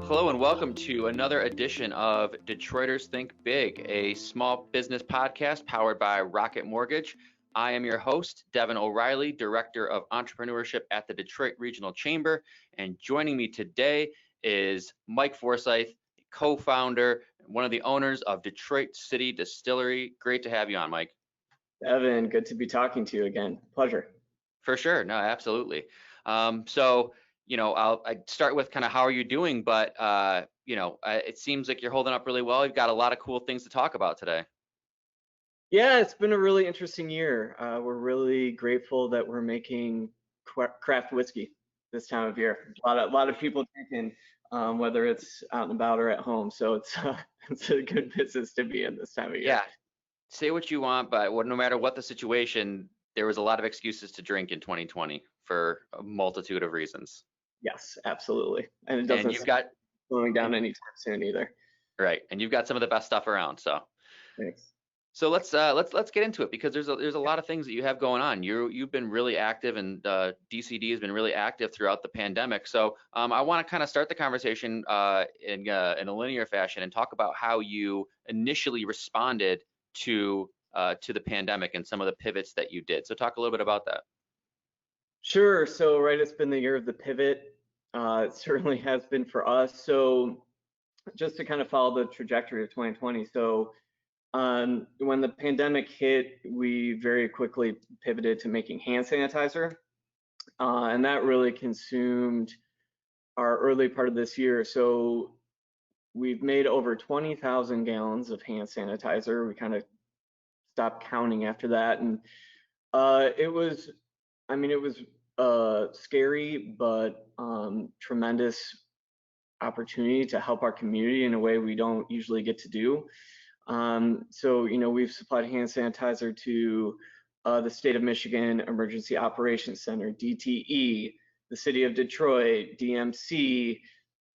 Hello and welcome to another edition of Detroiters Think Big, a small business podcast powered by Rocket Mortgage. I am your host, Devin O'Reilly, Director of Entrepreneurship at the Detroit Regional Chamber, and joining me today is Mike Forsyth, co-founder, one of the owners of Detroit City Distillery. Great to have you on, Mike. Devin, good to be talking to you again. Pleasure. For sure. No, absolutely. I'd start with kind of how are you doing, but it seems like you're holding up really well. You've got a lot of cool things to talk about today. Yeah, it's been a really interesting year. We're really grateful that we're making craft whiskey this time of year. A lot of people drinking, whether it's out and about or at home. So it's a good business to be in this time of year. Yeah, say what you want, but no matter what the situation, there was a lot of excuses to drink in 2020 for a multitude of reasons. Yes, absolutely. And it doesn't slowing down anytime soon either. Right, and you've got some of the best stuff around. So thanks. So let's get into it, because there's a lot of things that you have going on. You've been really active, and DCD has been really active throughout the pandemic. So I want to kind of start the conversation in a linear fashion and talk about how you initially responded to the pandemic and some of the pivots that you did. So talk a little bit about that. Sure. So it's been the year of the pivot. It certainly has been for us. So just to kind of follow the trajectory of 2020. So when the pandemic hit, we very quickly pivoted to making hand sanitizer, and that really consumed our early part of this year. So we've made over 20,000 gallons of hand sanitizer. We kind of stopped counting after that, and it was scary, but tremendous opportunity to help our community in a way we don't usually get to do. So we've supplied hand sanitizer to the State of Michigan Emergency Operations Center, DTE, the City of Detroit, DMC,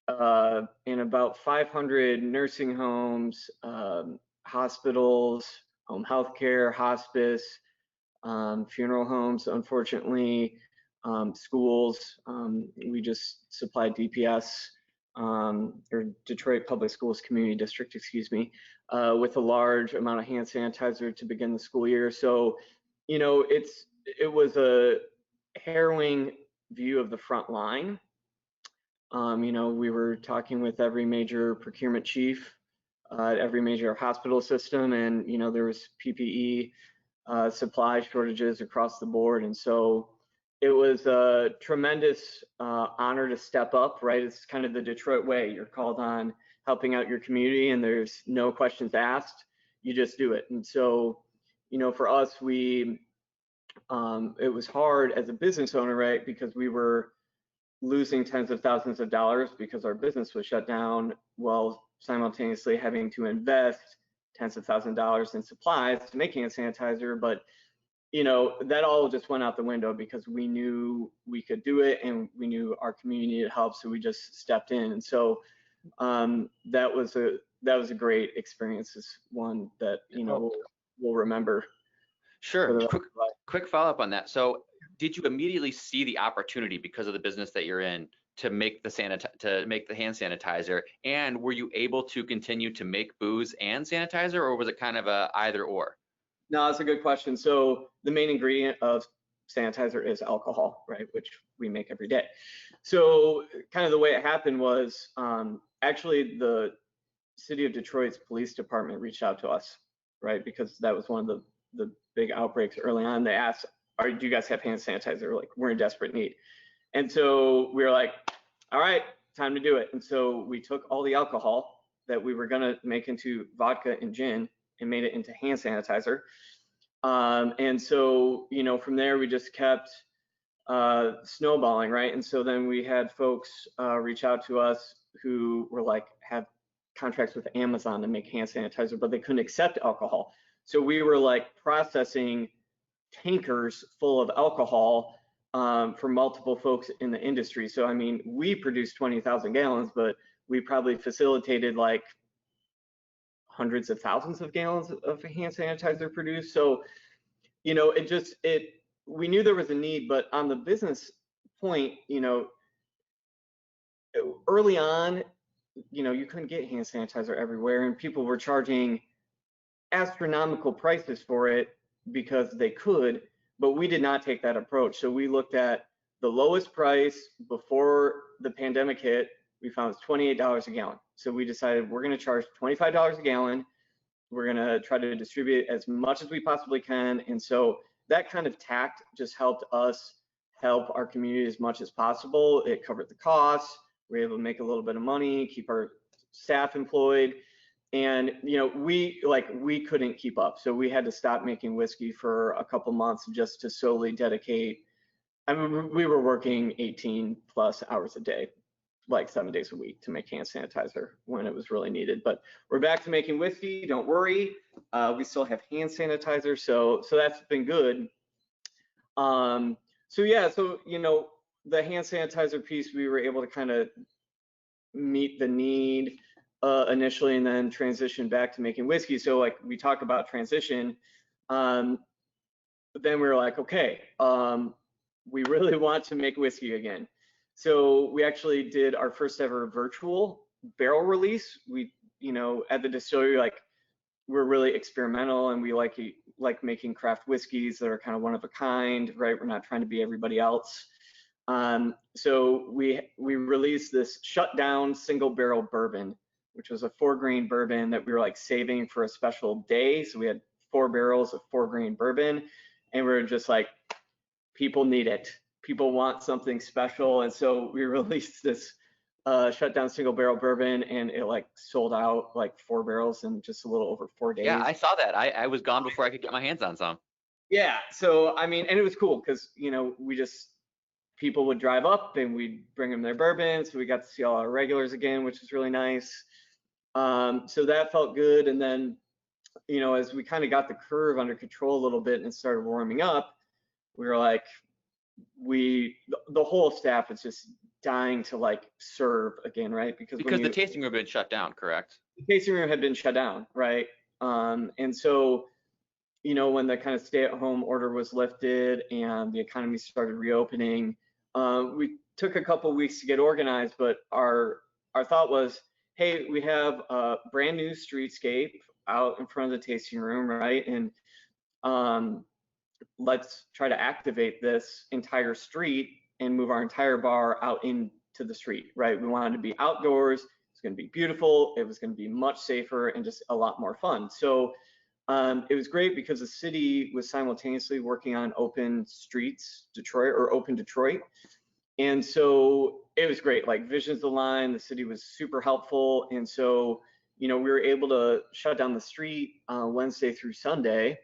and about 500 nursing homes, hospitals, home health care, hospice, funeral homes, unfortunately, schools. We just supplied DPS, or Detroit Public Schools Community District, excuse me, with a large amount of hand sanitizer to begin the school year. So, it was a harrowing view of the front line. We were talking with every major procurement chief at every major hospital system, and there was PPE supply shortages across the board. And so it was a tremendous honor to step up, right? It's kind of the Detroit way. You're called on helping out your community, and there's no questions asked. You just do it. And so, for us, it was hard as a business owner, right? Because we were losing tens of thousands of dollars because our business was shut down, while simultaneously having to invest tens of thousands of dollars in supplies to make hand sanitizer. But that all just went out the window because we knew we could do it, and we knew our community needed help, so we just stepped in. And so that was a great experience. It's one that we'll remember. Sure. Quick follow-up on that. So did you immediately see the opportunity, because of the business that you're in, to make the hand sanitizer? And were you able to continue to make booze and sanitizer, or was it kind of a either or? No, that's a good question. So the main ingredient of sanitizer is alcohol, right, which we make every day. So kind of the way it happened was actually the City of Detroit's police department reached out to us, right, because that was one of the big outbreaks early on. They asked, do you guys have hand sanitizer? Like, we're in desperate need. And so we were like, all right, time to do it. And so we took all the alcohol that we were going to make into vodka and gin and made it into hand sanitizer. And so, from there we just kept snowballing, right? And so then we had folks reach out to us who were like, have contracts with Amazon to make hand sanitizer, but they couldn't accept alcohol. So we were like processing tankers full of alcohol for multiple folks in the industry. So, we produced 20,000 gallons, but we probably facilitated like hundreds of thousands of gallons of hand sanitizer produced. So, we knew there was a need, but on the business point, early on, you couldn't get hand sanitizer everywhere, and people were charging astronomical prices for it because they could, but we did not take that approach. So we looked at the lowest price before the pandemic hit. We found it's $28 a gallon. So we decided we're going to charge $25 a gallon. We're going to try to distribute as much as we possibly can. And so that kind of tact just helped us help our community as much as possible. It covered the costs. We were able to make a little bit of money, keep our staff employed. And we couldn't keep up, so we had to stop making whiskey for a couple months just to solely dedicate. I mean, we were working 18 plus hours a day, like 7 days a week, to make hand sanitizer when it was really needed. But we're back to making whiskey. Don't worry, we still have hand sanitizer, so that's been good. So yeah, so the hand sanitizer piece, we were able to kind of meet the need initially, and then transition back to making whiskey. So like we talk about transition, but then we were like, okay, we really want to make whiskey again. So we actually did our first ever virtual barrel release. We, at the distillery, like we're really experimental, and we like making craft whiskeys that are kind of one of a kind, right? We're not trying to be everybody else. So we released this shut down single barrel bourbon, which was a 4-grain bourbon that we were like saving for a special day. So we had 4 barrels of 4-grain bourbon, and we were just like, people need it. People want something special. And so we released this shut down single barrel bourbon, and it like sold out like 4 barrels in just a little over 4 days. Yeah, I saw that. I was gone before I could get my hands on some. Yeah. So, I mean, and it was cool because, people would drive up and we'd bring them their bourbon. So we got to see all our regulars again, which was really nice. So that felt good. And then, as we kind of got the curve under control a little bit and started warming up, we were like, the whole staff is just dying to like serve again, right? Because the tasting room had been shut down, correct? The tasting room had been shut down, right? And so, when the kind of stay-at-home order was lifted and the economy started reopening, we took a couple weeks to get organized, but our thought was, hey, we have a brand new streetscape out in front of the tasting room, right? And let's try to activate this entire street and move our entire bar out into the street, right? We wanted to be outdoors. It's going to be beautiful. It was going to be much safer and just a lot more fun. So it was great because the city was simultaneously working on Open Streets Detroit, or Open Detroit. And so it was great, like visions aligned, the city was super helpful. And so, we were able to shut down the street Wednesday through Sunday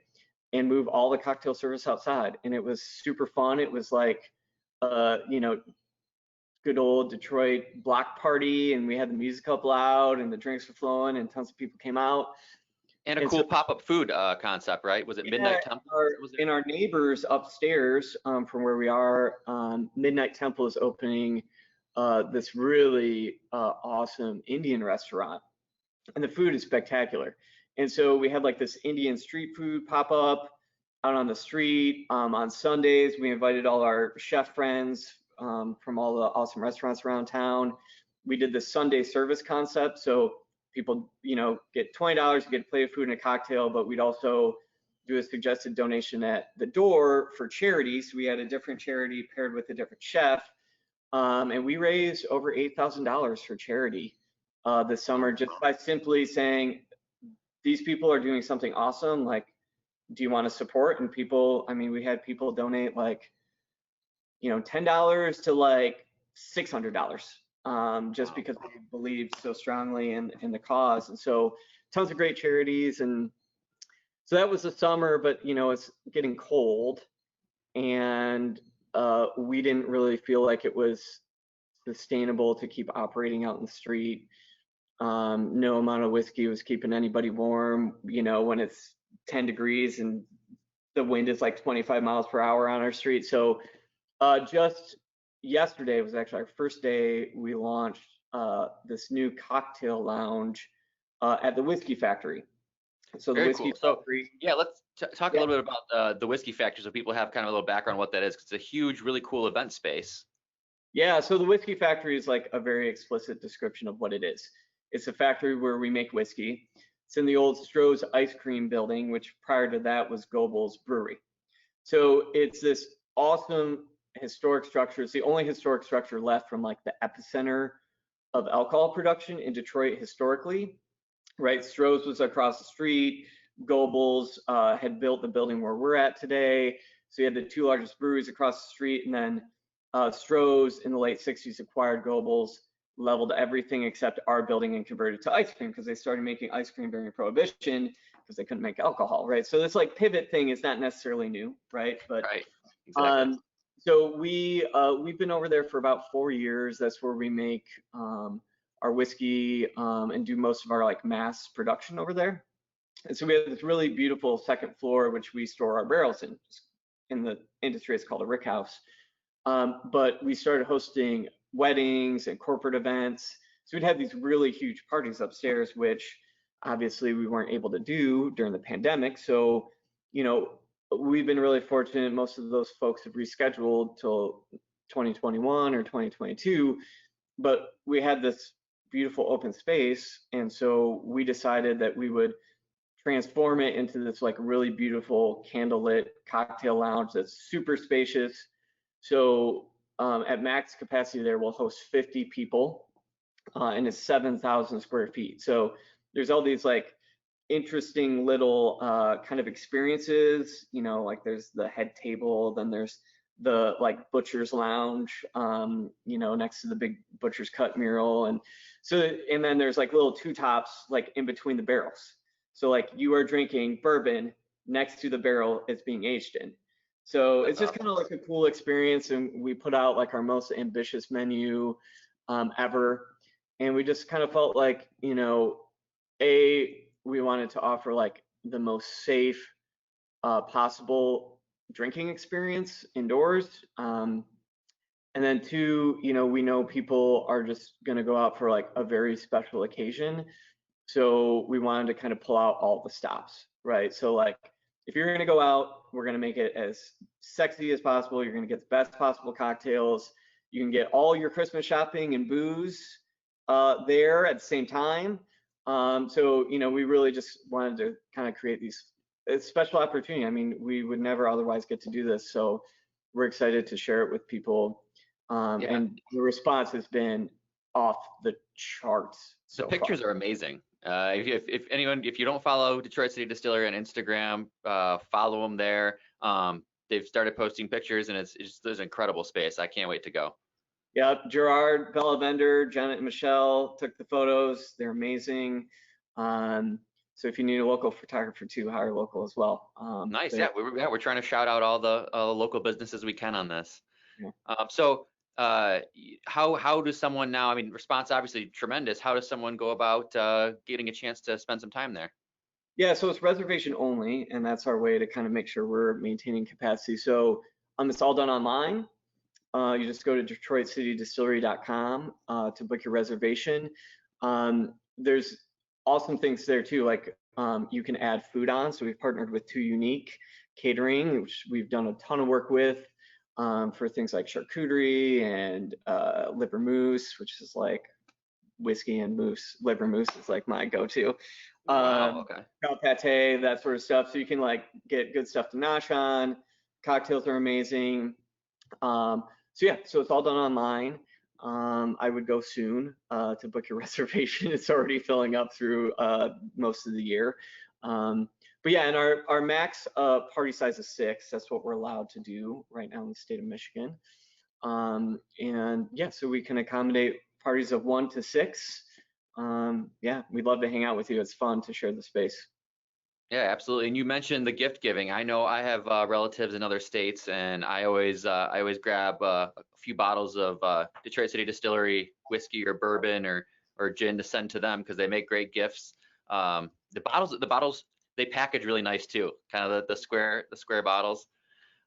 and move all the cocktail service outside. And it was super fun. It was like, good old Detroit block party, and we had the music up loud and the drinks were flowing and tons of people came out. And a cool pop-up food concept, right? Was it Midnight Temple? In our neighbors upstairs from where we are, Midnight Temple is opening this really awesome Indian restaurant, and the food is spectacular. And so we had like this Indian street food pop up out on the street. On Sundays, we invited all our chef friends from all the awesome restaurants around town. We did the Sunday service concept. So people, get $20 to get a plate of food and a cocktail, but we'd also do a suggested donation at the door for charity. So we had a different charity paired with a different chef. And we raised over $8,000 for charity this summer, just by simply saying, these people are doing something awesome. Like, do you want to support? And people, I mean, we had people donate like, $10 to like $600. Just because they believed so strongly in the cause. And so tons of great charities. And so that was the summer, but it's getting cold, and we didn't really feel like it was sustainable to keep operating out in the street. No amount of whiskey was keeping anybody warm, when it's 10 degrees and the wind is like 25 miles per hour on our street. So just yesterday was actually our first day. We launched this new cocktail lounge at the Whiskey Factory. So Very the Whiskey cool. Factory. So, yeah, let's talk a little bit about the Whiskey Factory, so people have kind of a little background on what that is, because it's a huge, really cool event space. Yeah, so the Whiskey Factory is like a very explicit description of what it is. It's a factory where we make whiskey. It's in the old Stroh's ice cream building, which prior to that was Goebel's Brewery. So it's this awesome historic structure. It's the only historic structure left from like the epicenter of alcohol production in Detroit historically, right? Stroh's was across the street. Goebel's had built the building where we're at today. So you had the two largest breweries across the street, and then Stroh's in the late 60s acquired Goebel's, leveled everything except our building and converted to ice cream because they started making ice cream during Prohibition because they couldn't make alcohol, right? So this like pivot thing is not necessarily new, right? But Right. Exactly. so we've been over there for about 4 years. That's where we make our whiskey and do most of our like mass production over there. And so we have this really beautiful second floor which we store our barrels in. In the industry, it's called a rick house. But we started hosting weddings and corporate events. So we'd have these really huge parties upstairs, which obviously we weren't able to do during the pandemic. So, you know, we've been really fortunate. Most of those folks have rescheduled till 2021 or 2022, but we had this beautiful open space. And so we decided that we would transform it into this like really beautiful candlelit cocktail lounge that's super spacious. So at max capacity there, we'll host 50 people and it's 7,000 square feet. So there's all these like interesting little kind of experiences, you know, like there's the head table, then there's the like butcher's lounge, you know, next to the big butcher's cut mural. And so, and then there's like little two tops like in between the barrels. So like you are drinking bourbon next to the barrel it's being aged in. So it's just kind of like a cool experience. And we put out like our most ambitious menu ever. And we just kind of felt like, you know, we wanted to offer like the most safe possible drinking experience indoors. And then two, you know, we know people are just going to go out for like a very special occasion. So we wanted to kind of pull out all the stops, right? So like if you're going to go out, we're going to make it as sexy as possible. You're going to get the best possible cocktails. You can get all your Christmas shopping and booze there at the same time. So, you know, we really just wanted to kind of create these special opportunity. I mean, we would never otherwise get to do this. So we're excited to share it with people. Yeah. And the response has been off the charts. The pictures are amazing. If anyone, if you don't follow Detroit City Distillery on Instagram, follow them there. They've started posting pictures, and it's just there's incredible space. I can't wait to go. Yeah, Gerard, Bella Vendor, Janet and Michelle took the photos. They're amazing. So if you need a local photographer too, hire local as well. Nice. Yeah, we're trying to shout out all the local businesses we can on this. Yeah. So how does someone now, I mean, response obviously tremendous. How does someone go about getting a chance to spend some time there? Yeah, so it's reservation only, and that's our way to kind of make sure we're maintaining capacity. So it's all done online. You just go to DetroitCityDistillery.com to book your reservation. There's awesome things there too, like you can add food on. So we've partnered with Two Unique Catering, which we've done a ton of work with for things like charcuterie and liver mousse, which is like whiskey and mousse. Liver mousse is like my go-to. Wow, okay. Cow pate, that sort of stuff. So you can like get good stuff to nosh on. Cocktails are amazing. So yeah, so it's all done online. I would go soon to book your reservation. It's already filling up through most of the year. But yeah, and our max party size is 6. That's what we're allowed to do right now in the state of Michigan. And yeah, so we can accommodate parties of 1 to 6. Yeah, we'd love to hang out with you. It's fun to share the space. Yeah, absolutely. And you mentioned the gift giving. I know I have relatives in other states, and I always grab a few bottles of Detroit City Distillery whiskey or bourbon or gin to send to them because they make great gifts. The bottles they package really nice too. Kind of the square bottles.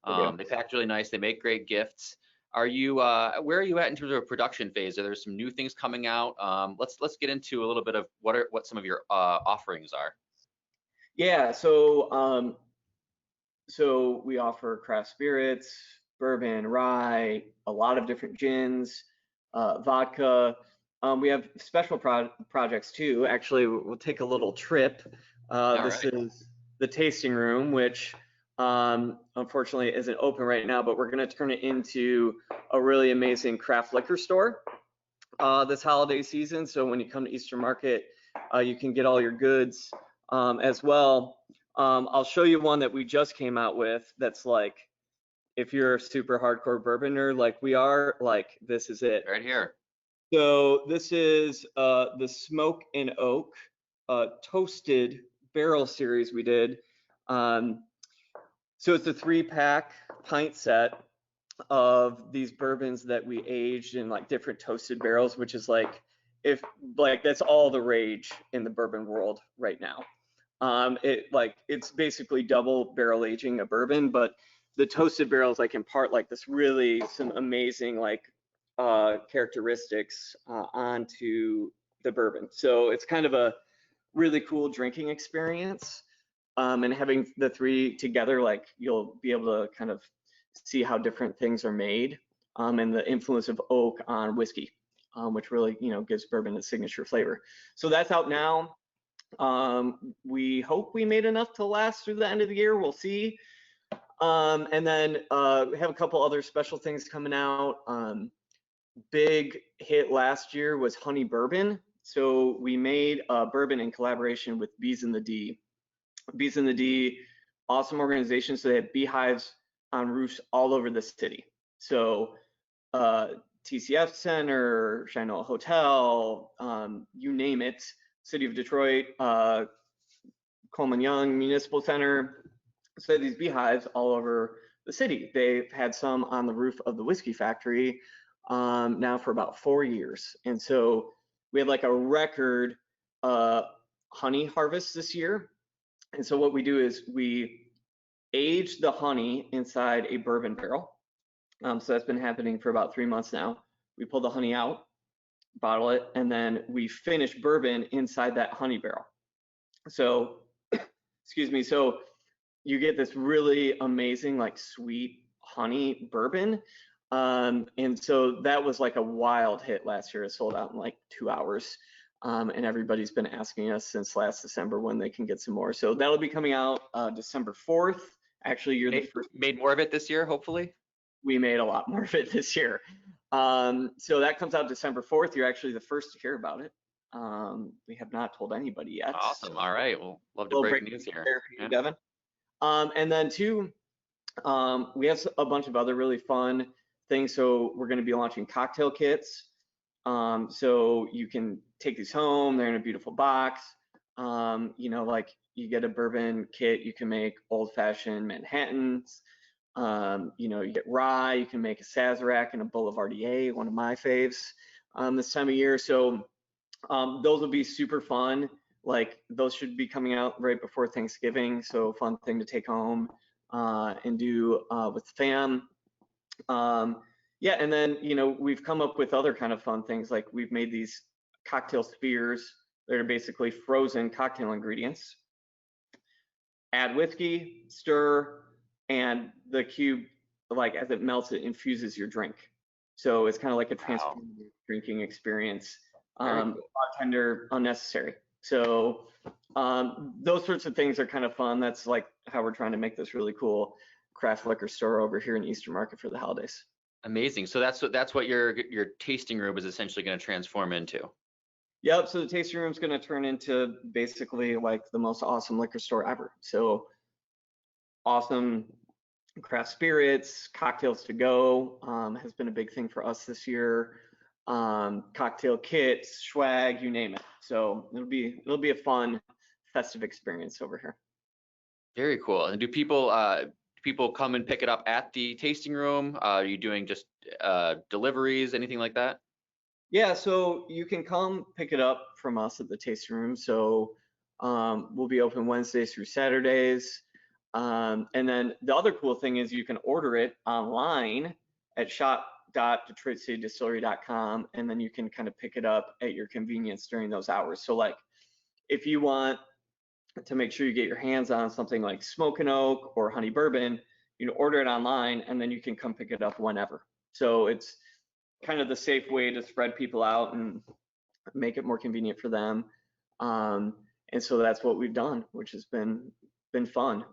They package really nice. They make great gifts. Are you where are you at in terms of a production phase? Are there some new things coming out? Let's get into a little bit of what some of your offerings are. Yeah, so we offer craft spirits, bourbon, rye, a lot of different gins, vodka. We have special projects too. Actually, we'll take a little trip. This right. is the tasting room, which unfortunately isn't open right now, but we're going to turn it into a really amazing craft liquor store this holiday season. So when you come to Eastern Market, you can get all your goods as well. I'll show you one that we just came out with that's like, if you're a super hardcore bourbon nerd like we are, like this is it. Right here. So this is the Smoke and Oak toasted barrel series we did. So it's a 3-pack pint set of these bourbons that we aged in like different toasted barrels, which is like, if like that's all the rage in the bourbon world right now. It's basically double barrel aging a bourbon, but the toasted barrels like impart like this really some amazing like characteristics onto the bourbon. So it's kind of a really cool drinking experience. And having the three together, like you'll be able to kind of see how different things are made, and the influence of oak on whiskey, which really, gives bourbon its signature flavor. So that's out now. We hope we made enough to last through the end of the year. We'll see. And then we have a couple other special things coming out. Big hit last year was honey bourbon. So we made a bourbon in collaboration with Bees in the D. Bees in the D, awesome organization. So they have beehives on roofs all over the city. So TCF Center, Shinola Hotel, you name it, City of Detroit, Coleman Young Municipal Center. So these beehives all over the city. They've had some on the roof of the whiskey factory now for about 4 years. And so we had like a record honey harvest this year. And so what we do is we age the honey inside a bourbon barrel. So that's been happening for about 3 months now. We pull the honey out, bottle it, and then we finish bourbon inside that honey barrel. So, excuse me, so you get this really amazing, like sweet honey bourbon. And so that was like a wild hit last year. It sold out in like 2 hours. And everybody's been asking us since last December when they can get some more. So that'll be coming out December 4th. Actually, you're the first. Made more of it this year, hopefully. We made a lot more of it this year. So that comes out December 4th. You're actually the first to hear about it. We have not told anybody yet. Awesome. So all right. Well, love to break news here. For you, Devin. And then two, we have a bunch of other really fun things. So we're going to be launching cocktail kits. So you can take these home. They're in a beautiful box. Like you get a bourbon kit, you can make old-fashioned Manhattans. You get rye, you can make a Sazerac and a Boulevardier, one of my faves this time of year. So those will be super fun. Like those should be coming out right before Thanksgiving. So fun thing to take home and do with the fam. Yeah, and then, we've come up with other kind of fun things. Like we've made these cocktail spheres that are basically frozen cocktail ingredients. Add whiskey, stir, and the cube, like as it melts, it infuses your drink. So it's kind of like a transformative drinking experience. Bartender unnecessary. So those sorts of things are kind of fun. That's like how we're trying to make this really cool craft liquor store over here in Eastern Market for the holidays. Amazing. So that's what your tasting room is essentially going to transform into. Yep. So the tasting room is going to turn into basically like the most awesome liquor store ever. So awesome craft spirits, cocktails to go has been a big thing for us this year. Cocktail kits, swag, you name it. So it'll be a fun festive experience over here. Very cool. And do people come and pick it up at the tasting room? Are you doing just deliveries, anything like that? Yeah, so you can come pick it up from us at the tasting room. So we'll be open Wednesdays through Saturdays. And then the other cool thing is you can order it online at shop.detroitcitydistillery.com, and then you can kind of pick it up at your convenience during those hours. So like if you want to make sure you get your hands on something like Smoke and Oak or Honey Bourbon, you can order it online and then you can come pick it up whenever. So it's kind of the safe way to spread people out and make it more convenient for them. And so that's what we've done, which has been fun.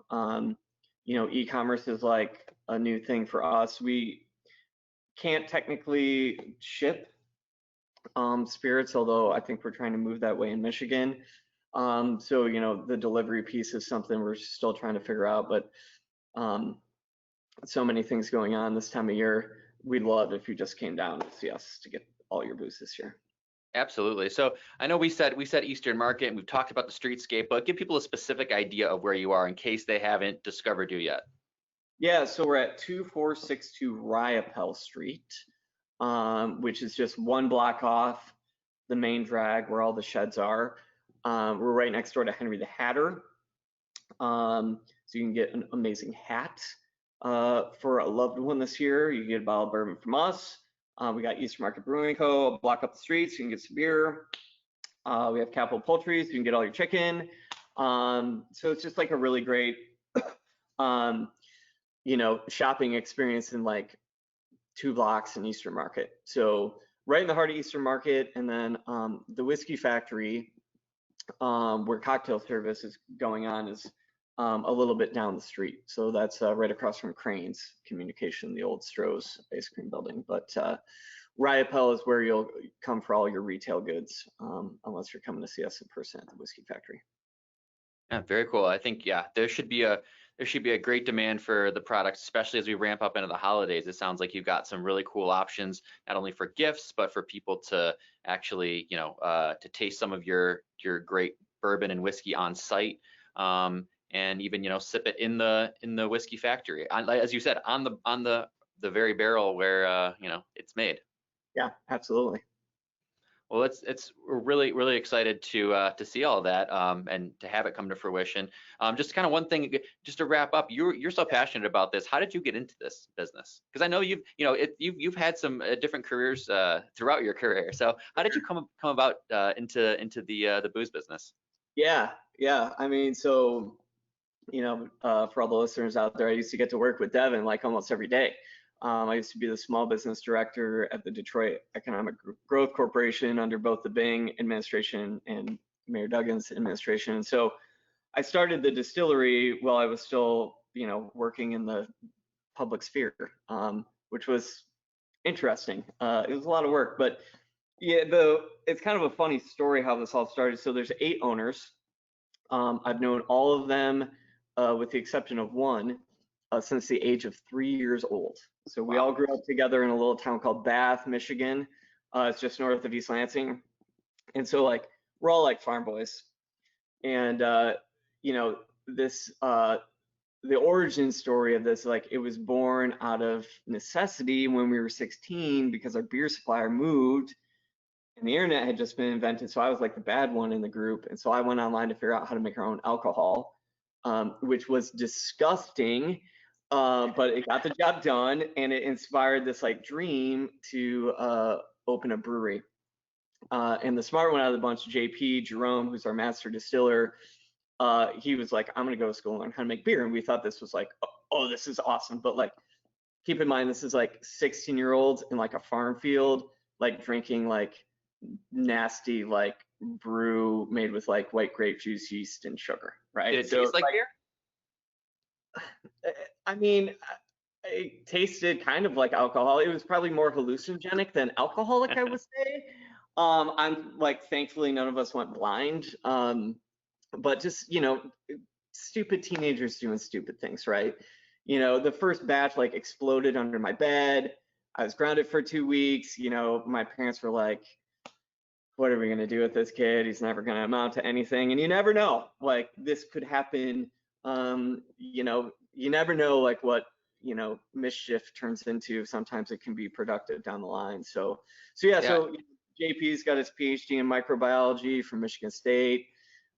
E-commerce is like a new thing for us. We can't technically ship spirits, although I think we're trying to move that way in Michigan. So the delivery piece is something we're still trying to figure out, but so many things going on this time of year. We'd love if you just came down to see us to get all your booze this year. Absolutely. So I know we said Eastern Market, and we've talked about the streetscape, but give people a specific idea of where you are in case they haven't discovered you yet. Yeah, so we're at 2462 Riopelle Street, which is just one block off the main drag where all the sheds are. We're right next door to Henry the Hatter. So you can get an amazing hat for a loved one this year. You get a bottle of bourbon from us. We got Eastern Market Brewing Co. a block up the street, so you can get some beer. We have Capital Poultry, so you can get all your chicken. So it's just like a really great, shopping experience in like 2 blocks in Eastern Market. So right in the heart of Eastern Market, and then the Whiskey Factory, where cocktail service is going on, is a little bit down the street. So that's right across from Crane's Communication, the old Stroh's ice cream building. But Riopelle is where you'll come for all your retail goods, unless you're coming to see us in person at the Whiskey Factory. Yeah, very cool. I think there should be a great demand for the products, especially as we ramp up into the holidays. It sounds like you've got some really cool options, not only for gifts, but for people to actually, to taste some of your great bourbon and whiskey on site, and even sip it in the Whiskey Factory, as you said, on the very barrel where it's made. Yeah, absolutely. Well, we're really excited to see all of that, and to have it come to fruition. Just kind of one thing, just to wrap up, you're so passionate about this. How did you get into this business? Because I know you've had some different careers throughout your career. So how did you come about into the booze business? Yeah. I mean, so for all the listeners out there, I used to get to work with Devin like almost every day. I used to be the small business director at the Detroit Economic Growth Corporation under both the Bing administration and Mayor Duggan's administration. And so I started the distillery while I was still, working in the public sphere, which was interesting. It was a lot of work, but yeah, it's kind of a funny story how this all started. So there's 8 owners. I've known all of them, with the exception of one, since the age of 3 years old. So we all grew up together in a little town called Bath, Michigan. It's just north of East Lansing. And so like we're all like farm boys. And this the origin story of this, like it was born out of necessity when we were 16 because our beer supplier moved and the internet had just been invented. So I was like the bad one in the group. And so I went online to figure out how to make our own alcohol, which was disgusting. But it got the job done, and it inspired this like dream to open a brewery. And the smart one out of the bunch, JP Jerome, who's our master distiller, he was like, I'm gonna go to school and learn how to make beer. And we thought this was like, oh, this is awesome. But like, keep in mind, this is like 16-year-olds in like a farm field, like drinking like nasty like brew made with like white grape juice, yeast, and sugar, right? Did it taste like beer? I mean, it tasted kind of like alcohol. It was probably more hallucinogenic than alcoholic, I would say. I'm like, thankfully, none of us went blind. But just, stupid teenagers doing stupid things, right? The first batch like exploded under my bed. I was grounded for 2 weeks. My parents were like, what are we going to do with this kid? He's never going to amount to anything. And you never know, like this could happen. You never know like what, mischief turns into. Sometimes it can be productive down the line. So JP's got his PhD in microbiology from Michigan State.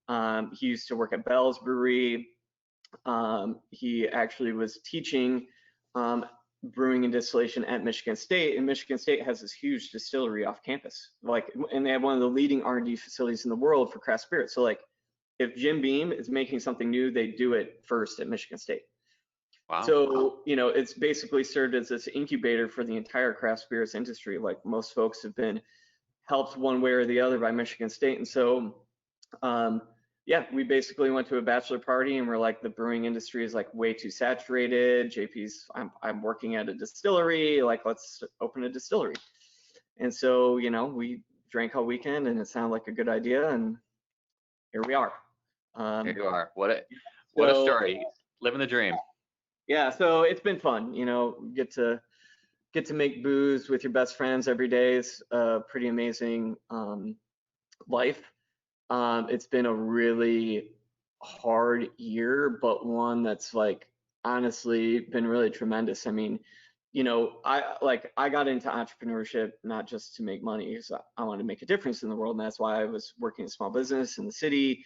He used to work at Bell's Brewery. He actually was teaching brewing and distillation at Michigan State, and Michigan State has this huge distillery off campus, and they have one of the leading R&D facilities in the world for craft spirits. So like, if Jim Beam is making something new, they do it first at Michigan State. Wow. So it's basically served as this incubator for the entire craft spirits industry. Like most folks have been helped one way or the other by Michigan State. And so, yeah, we basically went to a bachelor party and we're like, the brewing industry is like way too saturated. JP's, I'm working at a distillery, like let's open a distillery. And so, you know, we drank all weekend and it sounded like a good idea, and here we are. Here you are. What a story. Living the dream. Yeah, so it's been fun, you know, get to make booze with your best friends every day is a pretty amazing life. It's been a really hard year, but one that's like honestly been really tremendous. I mean, you know, I got into entrepreneurship not just to make money, because I wanted to make a difference in the world, and that's why I was working in small business in the city.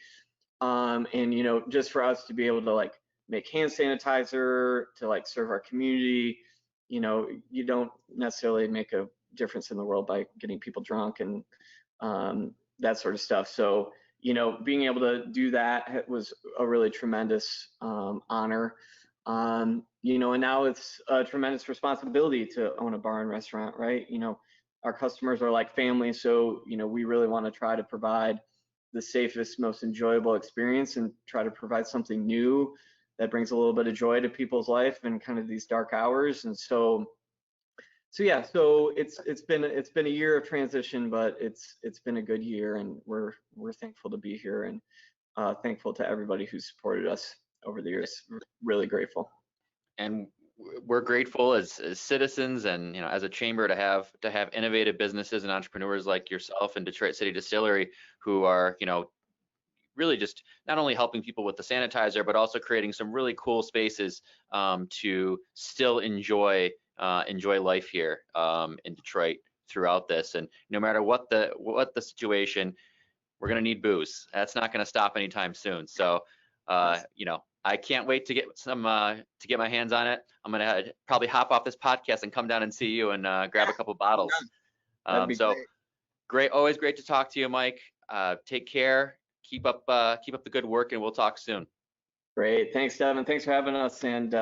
And you know, just for us to be able to like make hand sanitizer to like serve our community, you know, you don't necessarily make a difference in the world by getting people drunk and that sort of stuff. So, you know, being able to do that was a really tremendous honor. You know, and now it's a tremendous responsibility to own a bar and restaurant, right? You know, our customers are like family, so, you know, we really want to try to provide the safest, most enjoyable experience and try to provide something new that brings a little bit of joy to people's life in kind of these dark hours. And so yeah, so it's been a year of transition, but it's been a good year, and we're thankful to be here, and thankful to everybody who supported us over the years. We're really grateful. And we're grateful as citizens and, you know, as a chamber to have innovative businesses and entrepreneurs like yourself and Detroit City Distillery, who are, you know, really just not only helping people with the sanitizer, but also creating some really cool spaces to still enjoy life here in Detroit throughout this. And no matter what the situation, we're gonna need booze. That's not gonna stop anytime soon. So, you know, I can't wait to get my hands on it. I'm gonna probably hop off this podcast and come down and see you and grab a couple bottles. That'd be So great. always great to talk to you, Mike. Take care. Keep up the good work, and we'll talk soon. Great. Thanks, Devin. Thanks for having us, and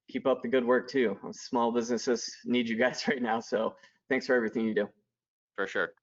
keep up the good work too. Small businesses need you guys right now, so thanks for everything you do. For sure.